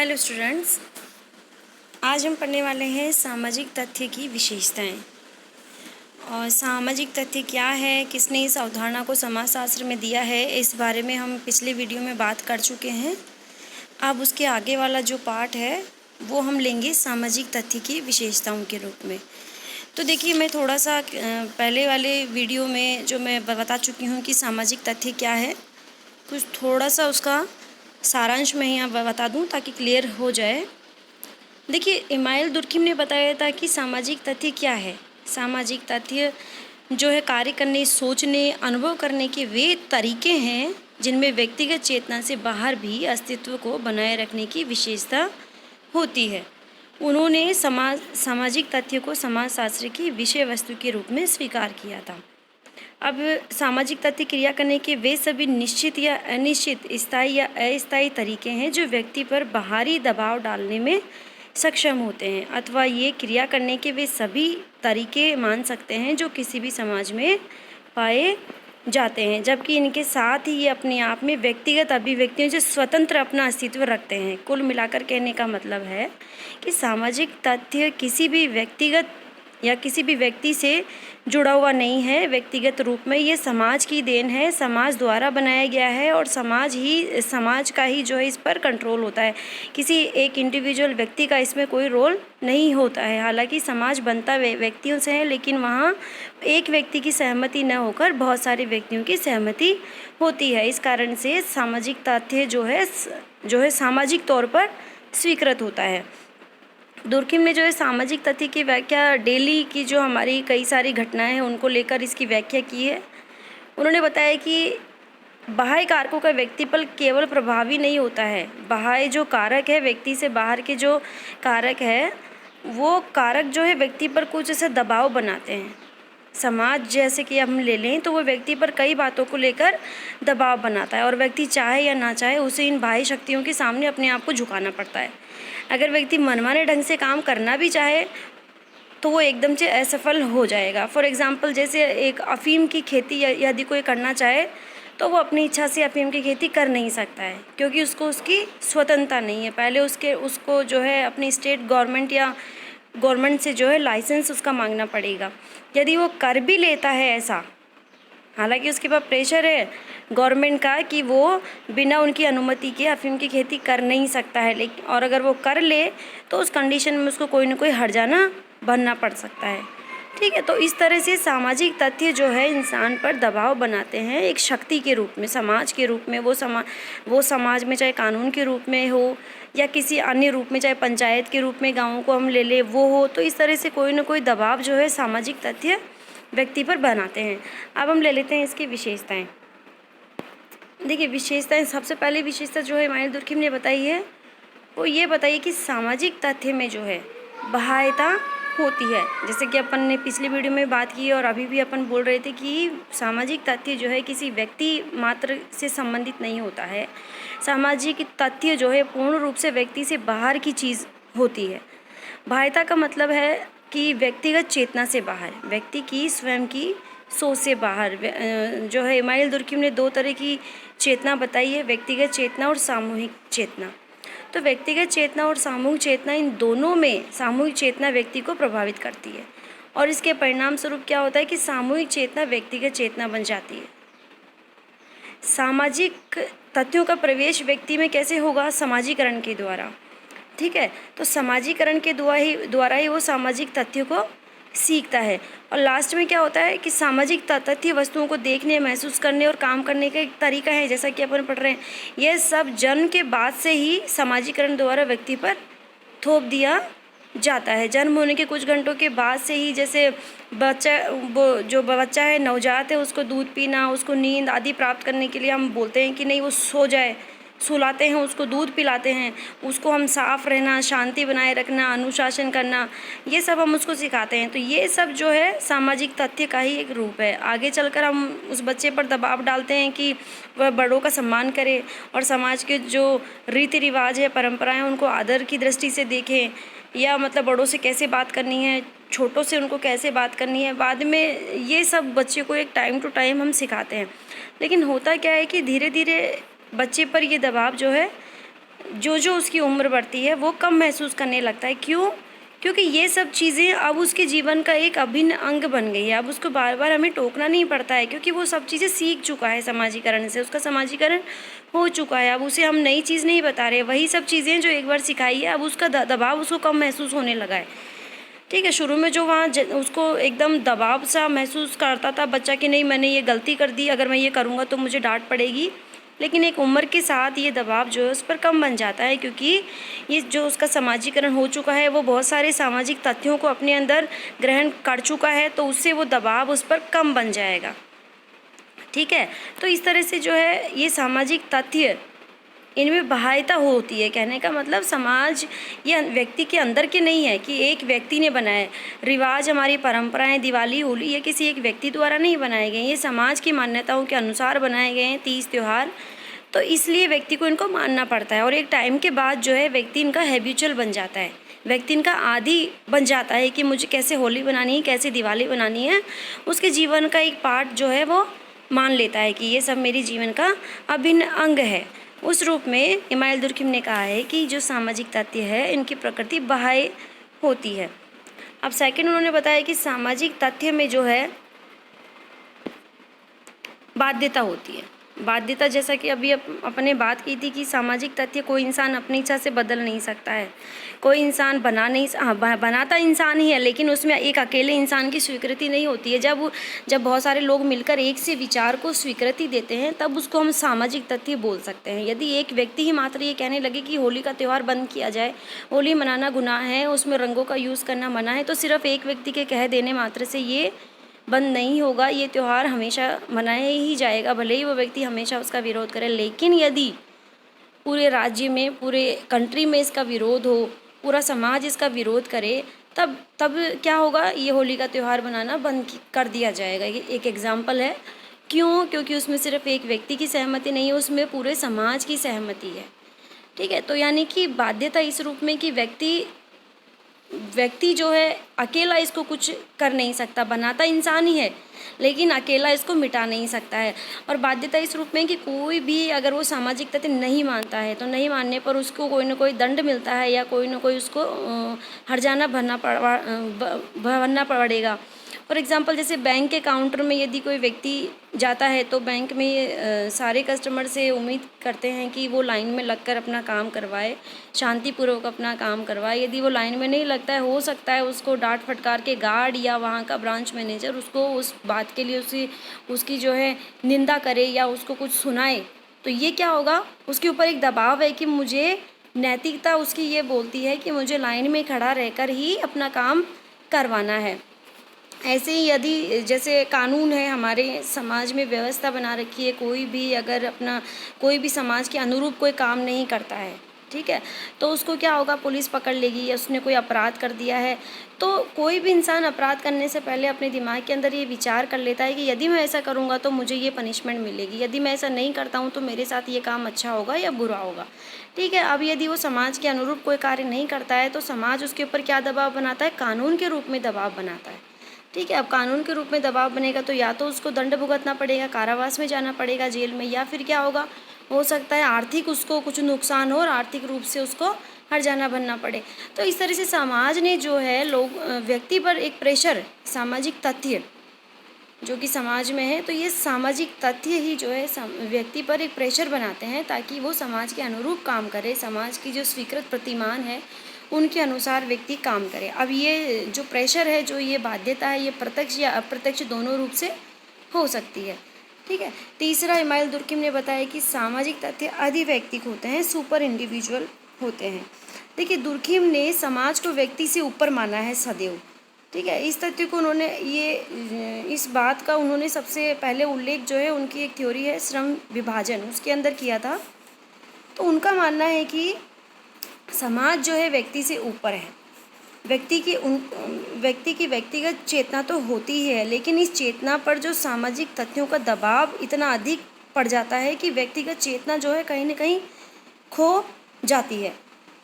Hello students, आज हम पढ़ने वाले हैं सामाजिक तथ्य की विशेषताएं। और सामाजिक तथ्य क्या है, किसने इस अवधारणा को समाजशास्त्र में दिया है, इस बारे में हम पिछले वीडियो में बात कर चुके हैं। अब उसके आगे वाला जो पार्ट है वो हम लेंगे सामाजिक तथ्य की विशेषताओं के रूप में। तो देखिए, मैं थोड़ा सा पहले वाले वीडियो में जो मैं बता चुकी हूँ कि सामाजिक तथ्य क्या है, कुछ थोड़ा सा उसका सारांश मैं यहाँ बता दूँ ताकि क्लियर हो जाए। देखिए, इमाइल दुर्खिम ने बताया था कि सामाजिक तथ्य क्या है। सामाजिक तथ्य जो है कार्य करने, सोचने, अनुभव करने के वे तरीके हैं जिनमें व्यक्तिगत चेतना से बाहर भी अस्तित्व को बनाए रखने की विशेषता होती है। उन्होंने सामाजिक तथ्य को समाजशास्त्र की विषय वस्तु के रूप में स्वीकार किया था। अब सामाजिक तथ्य क्रिया करने के वे सभी निश्चित या अनिश्चित, स्थायी या अस्थायी तरीके हैं जो व्यक्ति पर बाहरी दबाव डालने में सक्षम होते हैं, अथवा ये क्रिया करने के वे सभी तरीके मान सकते हैं जो किसी भी समाज में पाए जाते हैं, जबकि इनके साथ ही ये अपने आप में व्यक्तिगत अभिव्यक्तियों से स्वतंत्र अपना अस्तित्व रखते हैं। कुल मिलाकर कहने का मतलब है कि सामाजिक तथ्य किसी भी व्यक्तिगत या किसी भी व्यक्ति से जुड़ा हुआ नहीं है। व्यक्तिगत रूप में ये समाज की देन है, समाज द्वारा बनाया गया है और समाज का ही जो है इस पर कंट्रोल होता है। किसी एक इंडिविजुअल व्यक्ति का इसमें कोई रोल नहीं होता है। हालांकि समाज बनता व्यक्तियों से है, लेकिन वहाँ एक व्यक्ति की सहमति न होकर बहुत सारे व्यक्तियों की सहमति होती है। इस कारण से सामाजिक तथ्य जो है सामाजिक तौर पर स्वीकृत होता है। दुर्खिम ने जो है सामाजिक तथ्य की व्याख्या डेली की जो हमारी कई सारी घटनाएं हैं उनको लेकर इसकी व्याख्या की है। उन्होंने बताया कि बाह्य कारकों का व्यक्ति पर केवल प्रभावी नहीं होता है। बाह्य जो कारक है, व्यक्ति से बाहर के जो कारक है, वो कारक जो है व्यक्ति पर कुछ ऐसे दबाव बनाते हैं। समाज जैसे कि हम ले लें तो वो व्यक्ति पर कई बातों को लेकर दबाव बनाता है और व्यक्ति चाहे या ना चाहे उसे इन बाह्य शक्तियों के सामने अपने आप को झुकाना पड़ता है। अगर व्यक्ति मनमाने ढंग से काम करना भी चाहे तो वो एकदम से असफल हो जाएगा। फॉर एग्जांपल, जैसे एक अफ़ीम की खेती यदि कोई करना चाहे तो वो अपनी इच्छा से अफ़ीम की खेती कर नहीं सकता है, क्योंकि उसकी स्वतंत्रता नहीं है। पहले उसको जो है अपनी स्टेट गवर्नमेंट से जो है लाइसेंस उसका मांगना पड़ेगा। यदि वो कर भी लेता है ऐसा, हालांकि उसके पास प्रेशर है गवर्नमेंट का कि वो बिना उनकी अनुमति के अफ़ीम की खेती कर नहीं सकता है, लेकिन और अगर वो कर ले तो उस कंडीशन में उसको कोई ना कोई हर्जाना भरना पड़ सकता है। ठीक है, तो इस तरह से सामाजिक तथ्य जो है इंसान पर दबाव बनाते हैं एक शक्ति के रूप में, समाज के रूप में। वो समाज में चाहे कानून के रूप में हो या किसी अन्य रूप में, चाहे पंचायत के रूप में गाँव को हम ले ले वो हो, तो इस तरह से कोई ना कोई दबाव जो है सामाजिक तथ्य व्यक्ति पर बनाते हैं। अब हम ले लेते हैं इसकी विशेषताएं। देखिए, विशेषताएं, सबसे पहले विशेषता जो है इमाइल दुर्खिम ने बताई है वो ये बताइए कि सामाजिक तथ्य में जो है बाह्यता होती है। जैसे कि अपन ने पिछली वीडियो में बात की और अभी भी अपन बोल रहे थे कि सामाजिक तथ्य जो है किसी व्यक्ति मात्र से संबंधित नहीं होता है। सामाजिक तथ्य जो है पूर्ण रूप से व्यक्ति से बाहर की चीज़ होती है। बाह्यता का मतलब है कि व्यक्तिगत चेतना से बाहर, व्यक्ति की स्वयं की सोच से बाहर जो है। इमाइल दुर्खिम ने दो तरह की चेतना बताई है, व्यक्तिगत चेतना और सामूहिक चेतना। तो व्यक्तिगत चेतना और सामूहिक चेतना, इन दोनों में सामूहिक चेतना व्यक्ति को प्रभावित करती है और इसके परिणाम स्वरूप क्या होता है कि सामूहिक चेतना व्यक्तिगत चेतना बन जाती है। सामाजिक तथ्यों का प्रवेश व्यक्ति में कैसे होगा? समाजीकरण के द्वारा। ठीक है, तो समाजीकरण के द्वारा ही वो सामाजिक तथ्यों को सीखता है। और लास्ट में क्या होता है कि सामाजिक तथ्य वस्तुओं को देखने, महसूस करने और काम करने का एक तरीका है, जैसा कि अपन पढ़ रहे हैं। यह सब जन्म के बाद से ही समाजीकरण द्वारा व्यक्ति पर थोप दिया जाता है। जन्म होने के कुछ घंटों के बाद से ही, जैसे जो बच्चा है, नवजात है, उसको दूध पीना, उसको नींद आदि प्राप्त करने के लिए हम बोलते हैं कि नहीं वो सो जाए, सुलाते हैं, उसको दूध पिलाते हैं, उसको हम साफ रहना, शांति बनाए रखना, अनुशासन करना, ये सब हम उसको सिखाते हैं। तो ये सब जो है सामाजिक तथ्य का ही एक रूप है। आगे चलकर हम उस बच्चे पर दबाव डालते हैं कि वह बड़ों का सम्मान करे और समाज के जो रीति रिवाज है, परंपराएं, उनको आदर की दृष्टि से देखें, या मतलब बड़ों से कैसे बात करनी है, छोटों से उनको कैसे बात करनी है। बाद में ये सब बच्चे को एक टाइम टू टाइम हम सिखाते हैं। लेकिन होता क्या है कि धीरे धीरे बच्चे पर ये दबाव जो है जो जो उसकी उम्र बढ़ती है वो कम महसूस करने लगता है। क्यों? क्योंकि ये सब चीज़ें अब उसके जीवन का एक अभिन्न अंग बन गई है। अब उसको बार बार हमें टोकना नहीं पड़ता है, क्योंकि वो सब चीज़ें सीख चुका है समाजीकरण से, उसका समाजीकरण हो चुका है। अब उसे हम नई चीज़ नहीं बता रहे, वही सब चीज़ें जो एक बार सिखाई है, अब उसका दबाव उसको कम महसूस होने लगा है। ठीक है, शुरू में जो वहाँ उसको एकदम दबाव सा महसूस करता था बच्चा कि नहीं मैंने ये गलती कर दी, अगर मैं ये करूँगा तो मुझे डांट पड़ेगी, लेकिन एक उम्र के साथ ये दबाव जो है उस पर कम बन जाता है, क्योंकि ये जो उसका समाजीकरण हो चुका है वो बहुत सारे सामाजिक तथ्यों को अपने अंदर ग्रहण कर चुका है, तो उससे वो दबाव उस पर कम बन जाएगा। ठीक है, तो इस तरह से जो है ये सामाजिक तथ्य, इनमें बाह्यता होती है। कहने का मतलब समाज ये व्यक्ति के अंदर के नहीं है कि एक व्यक्ति ने बनाए। रिवाज, हमारी परंपराएं, दिवाली, होली, ये किसी एक व्यक्ति द्वारा नहीं बनाए गए, ये समाज की मान्यताओं के अनुसार बनाए गए हैं, तीज त्योहार। तो इसलिए व्यक्ति को इनको मानना पड़ता है, और एक टाइम के बाद जो है व्यक्ति इनका हैबिचुअल बन जाता है, व्यक्ति इनका आदी बन जाता है कि मुझे कैसे होली बनानी है, कैसे दिवाली बनानी है। उसके जीवन का एक पार्ट जो है वो मान लेता है कि ये सब मेरी जीवन का अभिन्न अंग है। उस रूप में इमाइल दुर्खिम ने कहा है कि जो सामाजिक तथ्य है इनकी प्रकृति बाह्य होती है। अब सेकंड उन्होंने बताया कि सामाजिक तथ्य में जो है बाध्यता होती है। बाध्यता, जैसा कि अभी अपने बात की थी कि सामाजिक तथ्य कोई इंसान अपनी इच्छा से बदल नहीं सकता है, कोई इंसान बनाता इंसान ही है, लेकिन उसमें एक अकेले इंसान की स्वीकृति नहीं होती है। जब बहुत सारे लोग मिलकर एक से विचार को स्वीकृति देते हैं तब उसको हम सामाजिक तथ्य बोल सकते हैं। यदि एक व्यक्ति ही मात्र ये कहने लगे कि होली का त्यौहार बंद किया जाए, होली मनाना गुनाह है, उसमें रंगों का यूज़ करना मना है, तो सिर्फ एक व्यक्ति के कह देने मात्र से ये बंद नहीं होगा, ये त्यौहार हमेशा मनाया ही जाएगा, भले ही वो व्यक्ति हमेशा उसका विरोध करे। लेकिन यदि पूरे राज्य में, पूरे कंट्री में इसका विरोध हो, पूरा समाज इसका विरोध करे, तब क्या होगा, ये होली का त्यौहार मनाना बंद कर दिया जाएगा। ये एक एग्जाम्पल है। क्यों? क्योंकि उसमें सिर्फ एक व्यक्ति की सहमति नहीं है, उसमें पूरे समाज की सहमति है। ठीक है, तो यानी कि बाध्यता इस रूप में कि व्यक्ति जो है अकेला इसको कुछ कर नहीं सकता, बनाता इंसान ही है लेकिन अकेला इसको मिटा नहीं सकता है। और बाध्यता इस रूप में कि कोई भी अगर वो सामाजिक तथ्य नहीं मानता है तो नहीं मानने पर उसको कोई ना कोई दंड मिलता है, या कोई ना कोई उसको हर्जाना भरना पड़ेगा। फॉर एग्ज़ाम्पल, जैसे बैंक के काउंटर में यदि कोई व्यक्ति जाता है तो बैंक में सारे कस्टमर से उम्मीद करते हैं कि वो लाइन में लगकर अपना काम करवाए, शांतिपूर्वक अपना काम करवाए। यदि वो लाइन में नहीं लगता है, हो सकता है उसको डांट फटकार के गार्ड या वहाँ का ब्रांच मैनेजर उसको उस बात के लिए उसकी जो है निंदा करे या उसको कुछ सुनाए। तो ये क्या होगा, उसके ऊपर एक दबाव है कि मुझे, नैतिकता उसकी ये बोलती है कि मुझे लाइन में खड़ा रहकर ही अपना काम करवाना है। ऐसे ही यदि जैसे कानून है, हमारे समाज में व्यवस्था बना रखी है, कोई भी अगर कोई भी समाज के अनुरूप कोई काम नहीं करता है, ठीक है, तो उसको क्या होगा, पुलिस पकड़ लेगी, या उसने कोई अपराध कर दिया है। तो कोई भी इंसान अपराध करने से पहले अपने दिमाग के अंदर ये विचार कर लेता है कि यदि मैं ऐसा करूँगा तो मुझे ये पनिशमेंट मिलेगी, यदि मैं ऐसा नहीं करता हूँ तो मेरे साथ ये काम अच्छा होगा या बुरा होगा। ठीक है, अब यदि वो समाज के अनुरूप कोई कार्य नहीं करता है तो समाज उसके ऊपर क्या दबाव बनाता है, कानून के रूप में दबाव बनाता है। ठीक है, अब कानून के रूप में दबाव बनेगा तो या तो उसको दंड भुगतना पड़ेगा, कारावास में जाना पड़ेगा, जेल में, या फिर क्या होगा, हो सकता है आर्थिक उसको कुछ नुकसान हो और आर्थिक रूप से उसको हर्जाना भरना पड़े। तो इस तरह से समाज ने जो है व्यक्ति पर एक प्रेशर, सामाजिक तथ्य जो कि समाज में है, तो ये सामाजिक तथ्य ही जो है व्यक्ति पर एक प्रेशर बनाते हैं ताकि वो समाज के अनुरूप काम करे, समाज की जो स्वीकृत प्रतिमान है उनके अनुसार व्यक्ति काम करे। अब ये जो प्रेशर है, जो ये बाध्यता है, ये प्रत्यक्ष या अप्रत्यक्ष दोनों रूप से हो सकती है। ठीक है, तीसरा इमाइल दुर्खिम ने बताया कि सामाजिक तथ्य अधिवैयक्तिक होते हैं, सुपर इंडिविजुअल होते हैं। देखिए, दुर्खिम ने समाज को व्यक्ति से ऊपर माना है सदैव। ठीक है, इस तथ्य को इस बात का उन्होंने सबसे पहले उल्लेख जो है उनकी एक थ्योरी है श्रम विभाजन, उसके अंदर किया था। तो उनका मानना है कि समाज जो है व्यक्ति से ऊपर है, व्यक्ति की व्यक्तिगत चेतना तो होती ही है, लेकिन इस चेतना पर जो सामाजिक तथ्यों का दबाव इतना अधिक पड़ जाता है कि व्यक्तिगत चेतना जो है कहीं ना कहीं खो जाती है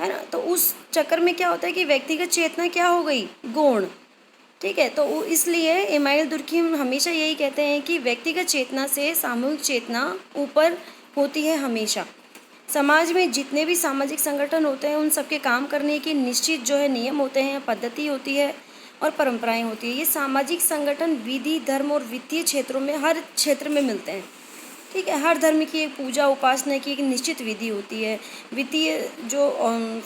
ना। तो उस चक्कर में क्या होता है कि व्यक्तिगत चेतना क्या हो गई, गौण। ठीक है, तो इसलिए इमाइल दुर्खिम हमेशा यही कहते हैं कि व्यक्तिगत चेतना से सामूहिक चेतना ऊपर होती है हमेशा। समाज में जितने भी सामाजिक संगठन होते हैं उन सबके काम करने के निश्चित जो है नियम होते हैं, पद्धति होती है और परंपराएं होती है। ये सामाजिक संगठन विधि, धर्म और वित्तीय क्षेत्रों में हर क्षेत्र में मिलते हैं। ठीक है, हर धर्म की एक पूजा उपासना की एक निश्चित विधि होती है। वित्तीय जो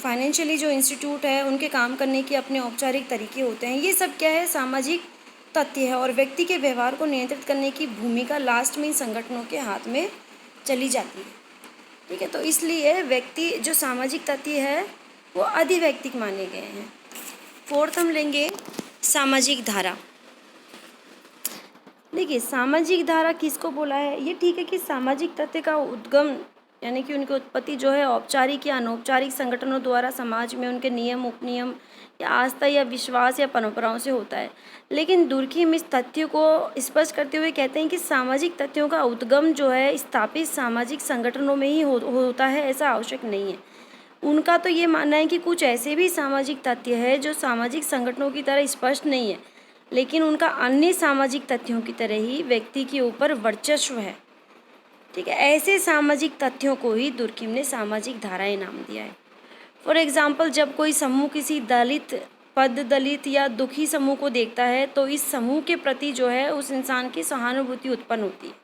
फाइनेंशियली जो इंस्टीट्यूट है उनके काम करने के अपने औपचारिक तरीके होते हैं। ये सब क्या है, सामाजिक तथ्य है और व्यक्ति के व्यवहार को नियंत्रित करने की भूमिका लास्ट में इन संगठनों के हाथ में चली जाती है। ठीक है, तो इसलिए व्यक्ति जो सामाजिक तथ्य है वो अधिवैयक्तिक माने गए हैं। फोर्थ हम लेंगे सामाजिक धारा। देखिए, सामाजिक धारा किसको बोला है? ये ठीक है कि सामाजिक तथ्य का उद्गम यानी कि उनकी उत्पत्ति जो है औपचारिक या अनौपचारिक संगठनों द्वारा समाज में उनके नियम, उपनियम या आस्था या विश्वास या परंपराओं से होता है। लेकिन दुर्खिम इस तथ्य को स्पष्ट करते हुए कहते हैं कि सामाजिक तथ्यों का उद्गम जो है स्थापित सामाजिक संगठनों में ही होता है, ऐसा आवश्यक नहीं है। उनका तो ये मानना है कि कुछ ऐसे भी सामाजिक तथ्य है जो सामाजिक संगठनों की तरह स्पष्ट नहीं है, लेकिन उनका अन्य सामाजिक तथ्यों की तरह ही व्यक्ति के ऊपर वर्चस्व है। ठीक है, ऐसे सामाजिक तथ्यों को ही दुर्खिम ने सामाजिक धाराएं नाम दिया है। फॉर एग्जाम्पल, जब कोई समूह किसी दलित, दलित या दुखी समूह को देखता है तो इस समूह के प्रति जो है उस इंसान की सहानुभूति उत्पन्न होती है।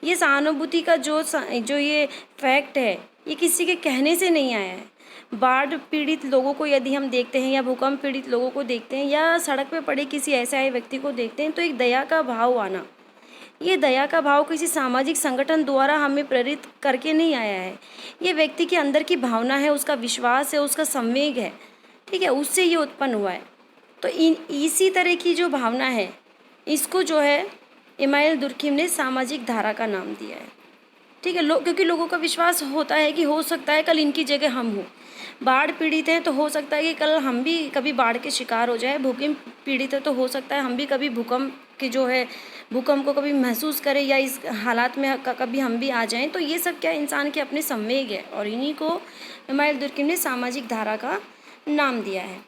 ये सहानुभूति का जो ये फैक्ट है ये किसी के कहने से नहीं आया है। बाढ़ पीड़ित लोगों को यदि हम देखते हैं या भूकंप पीड़ित लोगों को देखते हैं या सड़क पे पड़े किसी ऐसे आए व्यक्ति को देखते हैं तो एक दया का भाव आना, ये दया का भाव किसी सामाजिक संगठन द्वारा हमें प्रेरित करके नहीं आया है। ये व्यक्ति के अंदर की भावना है, उसका विश्वास है, उसका संवेग है। ठीक है, उससे ये उत्पन्न हुआ है। तो इसी तरह की जो भावना है इसको जो है इमानुएल दुर्खिम ने सामाजिक धारा का नाम दिया है। ठीक है, क्योंकि लोगों का विश्वास होता है कि हो सकता है कल इनकी जगह हम हों। बाढ़ पीड़ित हैं तो हो सकता है कि कल हम भी कभी बाढ़ के शिकार हो जाए। भूकंप पीड़ित है तो हो सकता है हम भी कभी भूकंप को कभी महसूस करें या इस हालात में कभी हम भी आ जाएं। तो ये सब क्या इंसान के अपने संवेग है और इन्हीं को इमानुएल दुर्खिम ने सामाजिक धारा का नाम दिया है।